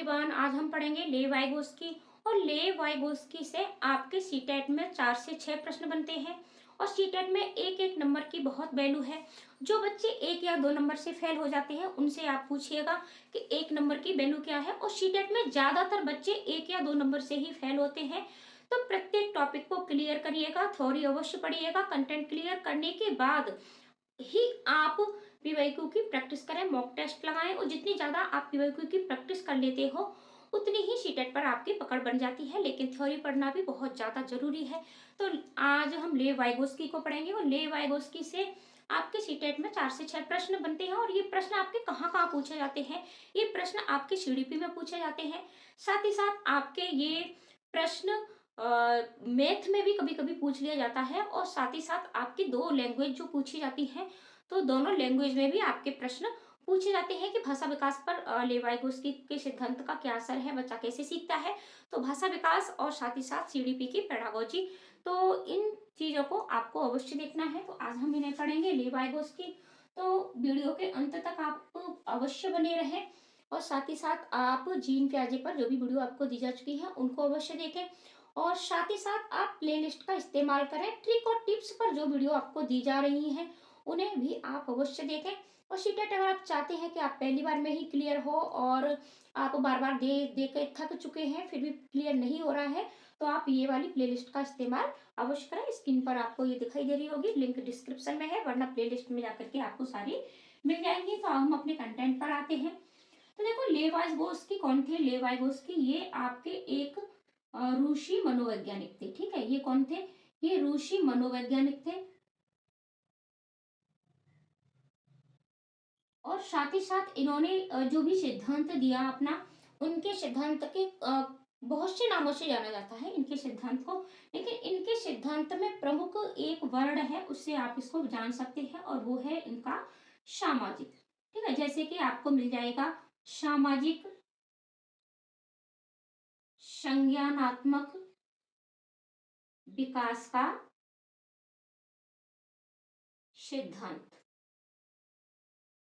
Everyone, आज हम पढ़ेंगे लेव-वाइगोस्की। और लेव-वाइगोस्की से आपके सीटेट में 4 से 6 प्रश्न बनते हैं। और सीटेट में एक एक नंबर की बहुत वैल्यू है। जो बच्चे 1 या 2 नंबर से फेल हो जाते हैं उनसे आप पूछिएगा कि 1 नंबर की वैल्यू क्या है। और सीटेट में ज्यादातर बच्चे 1 या 2 नंबर से ही फेल होते हैं। तो प्रत्येक टॉपिक को क्लियर करिएगा, थ्योरी अवश्य पढ़िएगा। कंटेंट क्लियर करने के बाद ही आप पीवाईक्यू की प्रैक्टिस करें, मॉक टेस्ट लगाएं। और जितनी ज्यादा आप पीवाईक्यू की प्रैक्टिस कर लेते हो उतनी ही सीटेट पर आपकी पकड़ बन जाती है। लेकिन थ्योरी पढ़ना भी बहुत ज्यादा जरूरी है। तो आज हम लेव वाइगोस्की को पढ़ेंगे। और लेव वाइगोस्की से आपके सीटेट में 4 से 6 प्रश्न बनते हैं। और ये प्रश्न आपके कहाँ कहाँ पूछे जाते हैं? ये प्रश्न आपके सीडीपी में पूछे जाते हैं। साथ ही साथ आपके ये प्रश्न मैथ में भी कभी कभी पूछ लिया जाता है। और साथ ही साथ आपकी 2 लैंग्वेज जो पूछी जाती है, तो दोनों लैंग्वेज में भी आपके प्रश्न पूछे जाते हैं कि भाषा विकास पर लेवाइगोस्की के सिद्धांत का क्या असर है, बच्चा कैसे सीखता है। तो भाषा विकास और साथ ही साथ सीडीपी की पेडागोजी, तो इन चीजों को आपको अवश्य देखना है। तो आज हम इन्हें पढ़ेंगे, लेवाइगोस्की। तो वीडियो के अंत तक आप अवश्य बने रहें। और साथ ही साथ आप जीन प्याजे पर जो भी वीडियो आपको दी जा चुकी है उनको अवश्य देखें। और साथ ही साथ आप प्लेलिस्ट का इस्तेमाल करें। ट्रिक और टिप्स पर जो वीडियो आपको दी जा रही हैं उन्हें भी आप अवश्य देखें। और सीटेट अगर आप चाहते हैं कि आप पहली बार में ही क्लियर हो और आप बार बार दे दे के थक चुके हैं फिर भी क्लियर नहीं हो रहा है, तो आप ये वाली प्लेलिस्ट का इस्तेमाल अवश्य करें। स्क्रीन पर आपको ये दिखाई दे रही होगी, लिंक डिस्क्रिप्शन में है, वरना प्लेलिस्ट में जाकर के आपको सारी मिल जाएंगी। तो हम अपने कंटेंट पर आते हैं। तो देखो, लेवाइगोस्की कौन थे? लेवाइगोस्की ये आपके एक ऋषि मनोवैज्ञानिक थे। ठीक है, ये कौन थे? ये ऋषि मनोवैज्ञानिक थे। और साथ ही साथ इन्होंने जो भी सिद्धांत दिया अपना, उनके सिद्धांत के बहुत से नामों से जाना जाता है इनके सिद्धांत को। लेकिन इनके सिद्धांत में प्रमुख एक वर्ड है, उससे आप इसको जान सकते हैं, और वो है इनका सामाजिक। ठीक है, जैसे कि आपको मिल जाएगा सामाजिक संज्ञानात्मक विकास का सिद्धांत।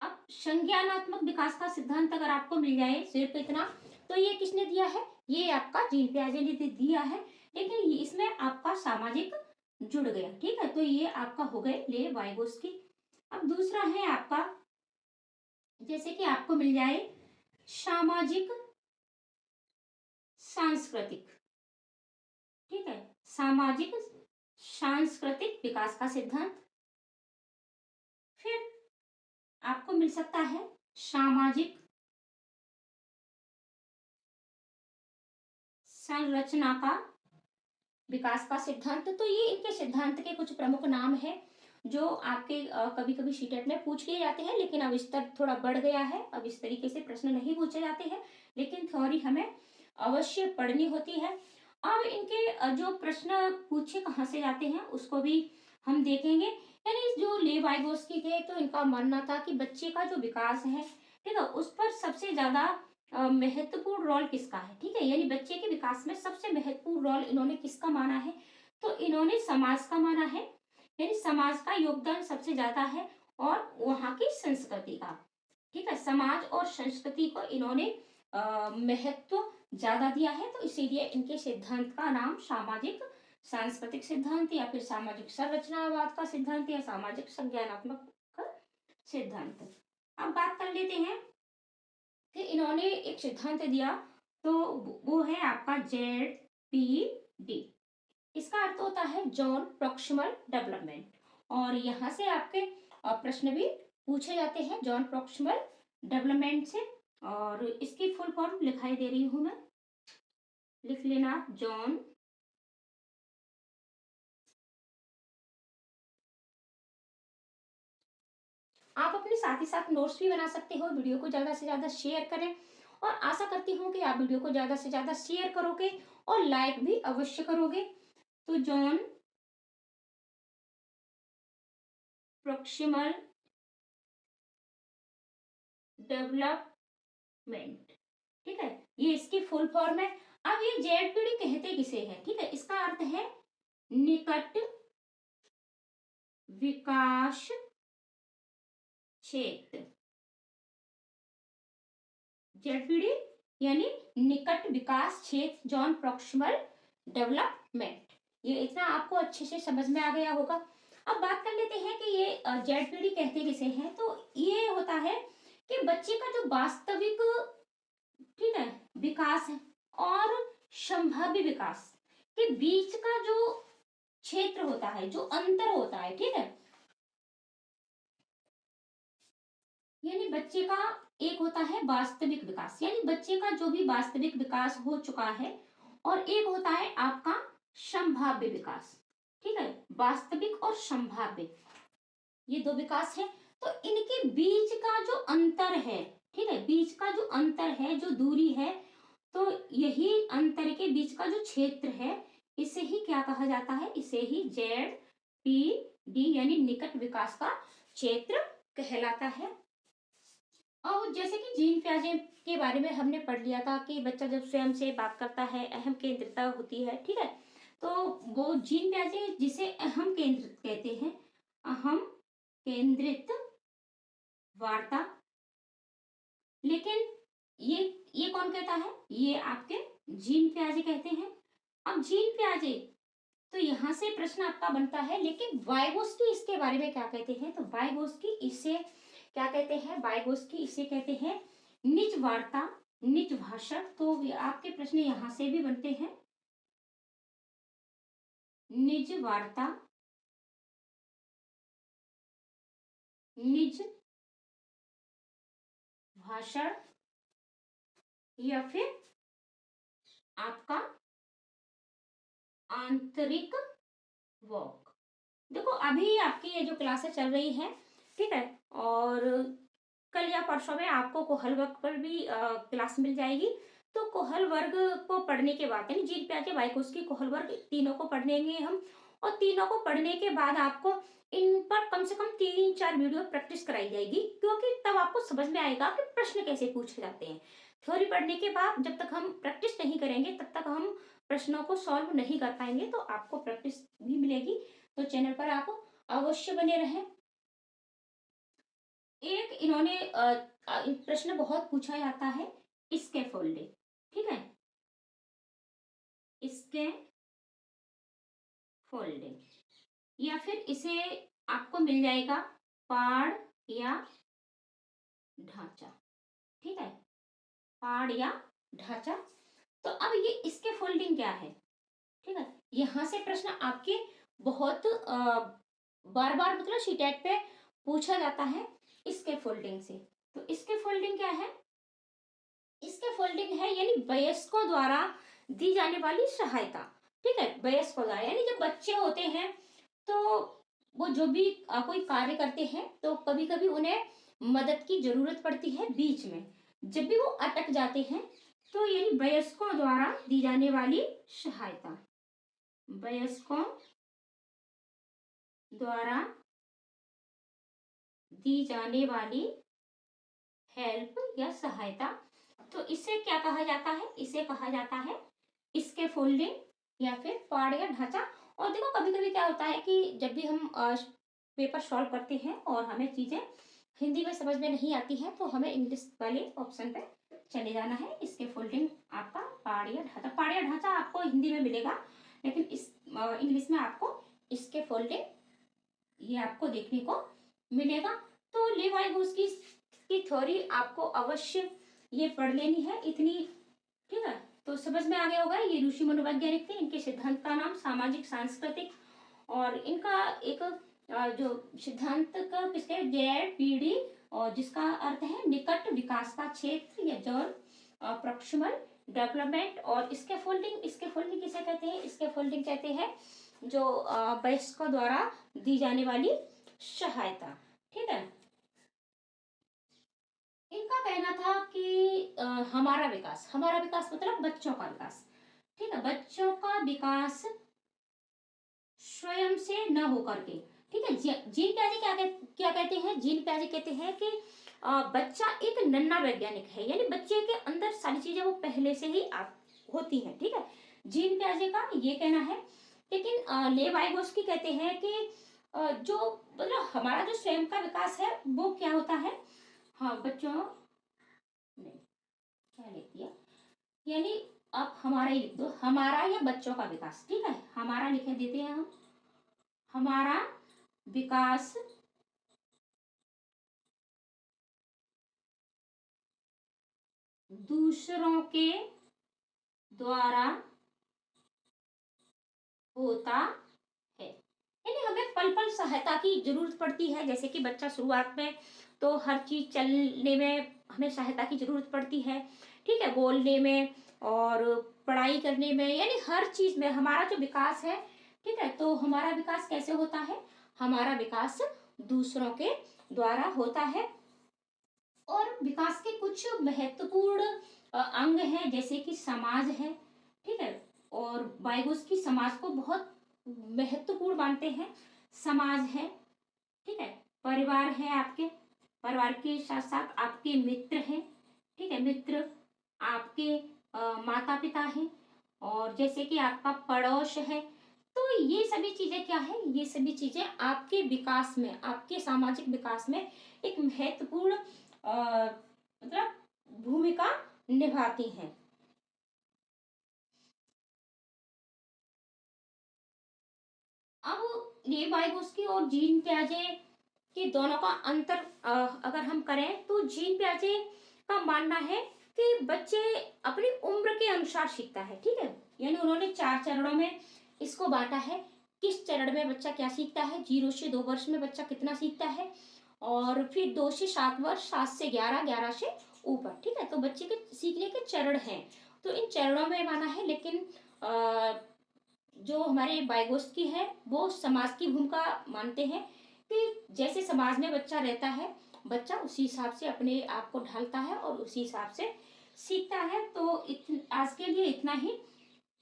अब संज्ञानात्मक विकास का सिद्धांत अगर आपको मिल जाए सिर्फ इतना, तो ये किसने दिया है? ये आपका जीन पियाजे ने दिया है। लेकिन इसमें आपका सामाजिक जुड़ गया। ठीक है, तो ये आपका हो गए लेवाइगोस्की। अब दूसरा है आपका, जैसे कि आपको मिल जाए सामाजिक सांस्कृतिक। ठीक है, सामाजिक सांस्कृतिक विकास का सिद्धांत। फिर आपको मिल सकता है सामाजिक संरचना का विकास का सिद्धांत। तो ये इनके सिद्धांत के कुछ प्रमुख नाम हैं जो आपके कभी कभी सीटेट में पूछ लिए जाते हैं। लेकिन अब स्तर थोड़ा बढ़ गया है, अब इस तरीके से प्रश्न नहीं पूछे जाते हैं, लेकिन थ्योरी हमें अवश्य पढ़नी होती है। अब इनके जो प्रश्न पूछे कहाँ से जाते हैं उसको भी हम देखेंगे। यानी जो लेवाइगोस्की थे, तो इनका मानना था कि बच्चे का जो विकास है, ठीक है, उस पर सबसे ज्यादा महत्वपूर्ण रोल किसका है। ठीक है, यानी बच्चे के विकास में सबसे महत्वपूर्ण रोल इन्होंने किसका माना है? तो इन्होंने समाज का माना है। यानी समाज का योगदान सबसे ज्यादा है, और वहां की संस्कृति का। ठीक है, समाज और संस्कृति को इन्होंने महत्व ज्यादा दिया है। तो इसीलिए इनके सिद्धांत का नाम सामाजिक सांस्कृतिक सिद्धांत, या फिर सामाजिक संरचनावाद का सिद्धांत, या सामाजिक संज्ञानात्मक का सिद्धांत। अब बात कर लेते हैं कि इन्होंने एक सिद्धांत दिया, तो वो है आपका ZPD। इसका अर्थ होता है जॉन प्रॉक्सिमल डेवलपमेंट। और यहाँ से आपके प्रश्न भी पूछे जाते हैं जॉन प्रॉक्सिमल डेवलपमेंट से। और इसकी फुल फॉर्म लिखाई दे रही हूं मैं, लिख लेना, जॉन आप अपने साथ ही साथ नोट्स भी बना सकते हो। वीडियो को ज्यादा से ज्यादा शेयर करें, और आशा करती हूँ कि आप वीडियो को ज्यादा से ज्यादा शेयर करोगे और लाइक भी अवश्य करोगे। तो जॉन प्रॉक्सिमल डेवलपमेंट, ठीक है, ये इसकी फुल फॉर्म है। अब ये जेडपीडी कहते किसे है? ठीक है, इसका अर्थ है निकट विकास क्षेत्र। जेडपीडी यानी निकट विकास क्षेत्र, जॉन प्रॉक्सिमल डेवलपमेंट। ये इतना आपको अच्छे से समझ में आ गया होगा। अब बात कर लेते हैं कि ये जेडपीडी कहते किसे हैं। तो ये होता है कि बच्चे का जो वास्तविक, ठीक है, विकास है और संभाव्य विकास के बीच का जो क्षेत्र होता है, जो अंतर होता है, ठीक है। यानी बच्चे का एक होता है वास्तविक विकास, यानी बच्चे का जो भी वास्तविक विकास हो चुका है, और एक होता है आपका संभाव्य विकास, ठीक है। वास्तविक और संभाव्य, ये दो विकास है। तो इनके बीच का जो अंतर है, ठीक है, बीच का जो अंतर है, जो दूरी है, तो यही अंतर के बीच का जो क्षेत्र है, इसे ही क्या कहा जाता है, इसे ही ZPD यानी निकट विकास का क्षेत्र कहलाता है। और जैसे कि जीन पियाजे के बारे में हमने पढ़ लिया था कि बच्चा जब स्वयं से बात करता है, अहम केंद्रितता होती है, ठीक है। तो वो जीन पियाजे जिसे अहम केंद्रित कहते हैं, अहम केंद्रित वार्ता। लेकिन ये कौन कहता है, ये आपके जीन पियाजे कहते हैं। अब जीन पियाजे, तो यहाँ से प्रश्न आपका बनता है, लेकिन वाइगोस्की इसके बारे में क्या कहते हैं। तो वाइगोस्की इसे क्या कहते हैं, वाइगोस्की इसे कहते हैं निज वार्ता, निज भाषण। तो आपके प्रश्न यहाँ से भी बनते हैं, निज वार्ता, निज भाषण, या फिर आपका आंतरिक वॉक। देखो अभी आपकी ये जो क्लासेस चल रही है, ठीक है, और कल या परसों में आपको कोहल वर्ग पर भी क्लास मिल जाएगी। तो कोहल वर्ग को पढ़ने के बाद, यानी जीन पियाजे, वाइकोस्की, कोहल वर्ग, तीनों को पढ़ेंगे हम। और तीनों को पढ़ने के बाद आपको इन पर कम से कम 3-4 वीडियो प्रैक्टिस कराई जाएगी, क्योंकि तब आपको समझ में आएगा कि प्रश्न कैसे पूछे जाते हैं। थ्योरी पढ़ने के बाद जब तक हम प्रैक्टिस नहीं करेंगे, तब तक हम प्रश्नों को सॉल्व नहीं कर पाएंगे। तो आपको प्रैक्टिस भी मिलेगी, तो चैनल पर आप अवश्य बने रहें। एक इन्होंने प्रश्न बहुत पूछा जाता है, स्कैफोल्डिंग, ठीक है, स्कैफोल्डिंग, या फिर इसे आपको मिल जाएगा पाड़ या ढांचा, ठीक है, पाड़ या ढांचा। तो अब ये स्कैफोल्डिंग क्या है, ठीक है। यहाँ से प्रश्न आपके बहुत बार बार मतलब सीटेट पे पूछा जाता है स्कैफोल्डिंग से। तो स्कैफोल्डिंग क्या है, स्कैफोल्डिंग है यानी वयस्कों द्वारा दी जाने वाली सहायता, ठीक है। वयस्कों द्वारा यानी जब बच्चे होते हैं, तो वो जो भी कोई कार्य करते हैं, तो कभी कभी उन्हें मदद की जरूरत पड़ती है बीच में, जब भी वो अटक जाते हैं। तो यानी वयस्कों द्वारा दी जाने वाली सहायता, वयस्कों द्वारा दी जाने वाली हेल्प या सहायता। तो इसे क्या कहा जाता है, इसे कहा जाता है स्कैफोल्डिंग या फिर पाड़ या ढांचा। और देखो कभी कभी क्या होता है कि जब भी हम पेपर सॉल्व करते हैं और हमें चीजें हिंदी में समझ में नहीं आती है, तो हमें इंग्लिश वाले ऑप्शन पे चले जाना है। स्कैफोल्डिंग आपका पाड़ या ढांचा, पाड़ या ढांचा आपको हिंदी में मिलेगा, लेकिन इस इंग्लिश में आपको स्कैफोल्डिंग ये आपको देखने को मिलेगा। तो लेवाइगोस्की की थ्योरी आपको अवश्य ये पढ़ लेनी है इतनी, ठीक है। तो समझ में आ गया होगा, ये ऋषि मनोवैज्ञानिक थे, इनके सिद्धांत का नाम सामाजिक सांस्कृतिक, और इनका एक जो सिद्धांत का किसके, ZPD, और जिसका अर्थ है निकट विकास का क्षेत्र या जॉन प्रॉक्सिमल डेवलपमेंट। और स्कैफोल्डिंग, स्कैफोल्डिंग किसे कहते हैं, स्कैफोल्डिंग कहते हैं जो वयस्कों द्वारा दी जाने वाली सहायता, ठीक है। इनका कहना था कि हमारा विकास मतलब बच्चों का विकास, ठीक है, बच्चों का विकास स्वयं से न होकर के, ठीक है। जीन पियाजे क्या कहते हैं, जीन पियाजे कहते हैं कि बच्चा एक नन्हा वैज्ञानिक है, यानी बच्चे के अंदर सारी चीजें वो पहले से ही होती हैं, ठीक है। जीन पियाजे का ये कहना है। लेकिन लेवाइगोस्की कहते हैं कि जो मतलब हमारा जो स्वयं का विकास है वो क्या होता है, हाँ बच्चों, नहीं क्या लिख दिया, यानी आप हमारा ही लिख दो, हमारा या बच्चों का विकास, ठीक है, हमारा लिख देते हैं हम, हमारा विकास दूसरों के द्वारा होता है। यानी हमें पल पल सहायता की जरूरत पड़ती है, जैसे कि बच्चा शुरुआत में तो हर चीज चलने में हमें सहायता की जरूरत पड़ती है, ठीक है, बोलने में और पढ़ाई करने में, यानी हर चीज में हमारा जो विकास है, ठीक है, तो हमारा विकास कैसे होता है, हमारा विकास दूसरों के द्वारा होता है। और विकास के कुछ महत्वपूर्ण अंग हैं, जैसे कि समाज है, ठीक है, और वाइगोस्की समाज को बहुत महत्वपूर्ण मानते हैं। समाज है, ठीक है, परिवार है आपके, परिवार के साथ साथ आपके मित्र हैं, ठीक है, मित्र आपके माता पिता हैं, और जैसे कि आपका पड़ोस है। तो ये सभी चीजें क्या है, ये सभी चीजें आपके विकास में, आपके सामाजिक विकास में एक महत्वपूर्ण मतलब भूमिका निभाती हैं। अब ये वाइगोस्की और जीन पियाजे के दोनों का अंतर अगर हम करें तो जीन पियाजे का मानना है कि बच्चे अपनी उम्र के अनुसार सीखता है, ठीक है, यानी उन्होंने 4 चरणों में इसको बांटा है। किस चरण में बच्चा क्या सीखता है, 0 से 2 वर्ष में बच्चा कितना सीखता है, और फिर 2 से 7 वर्ष, 7 से 11, 11 से ऊपर, ठीक है, तो बच्चे के सीखने के चरण हैं। तो इन चरणों में माना है, लेकिन जो हमारे वाइगोस्की है वो समाज की भूमिका मानते हैं कि जैसे समाज में बच्चा रहता है, बच्चा उसी हिसाब से अपने आप को ढालता है और उसी हिसाब से सीखता है। तो आज के लिए इतना ही।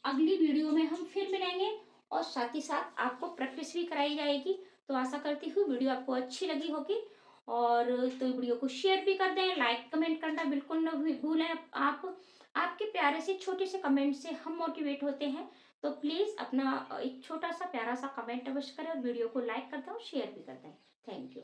अगली वीडियो में हम फिर मिलेंगे और साथ ही साथ आपको प्रैक्टिस भी कराई जाएगी। तो आशा करती हूँ वीडियो आपको अच्छी लगी होगी, और तो वीडियो को शेयर भी कर दें, लाइक कमेंट करना बिल्कुल न भूलें। आप आपके प्यारे से छोटे से कमेंट से हम मोटिवेट होते हैं। तो प्लीज़ अपना एक छोटा सा प्यारा सा कमेंट अवश्य करें और वीडियो को लाइक कर दें और शेयर भी कर दें। Thank you.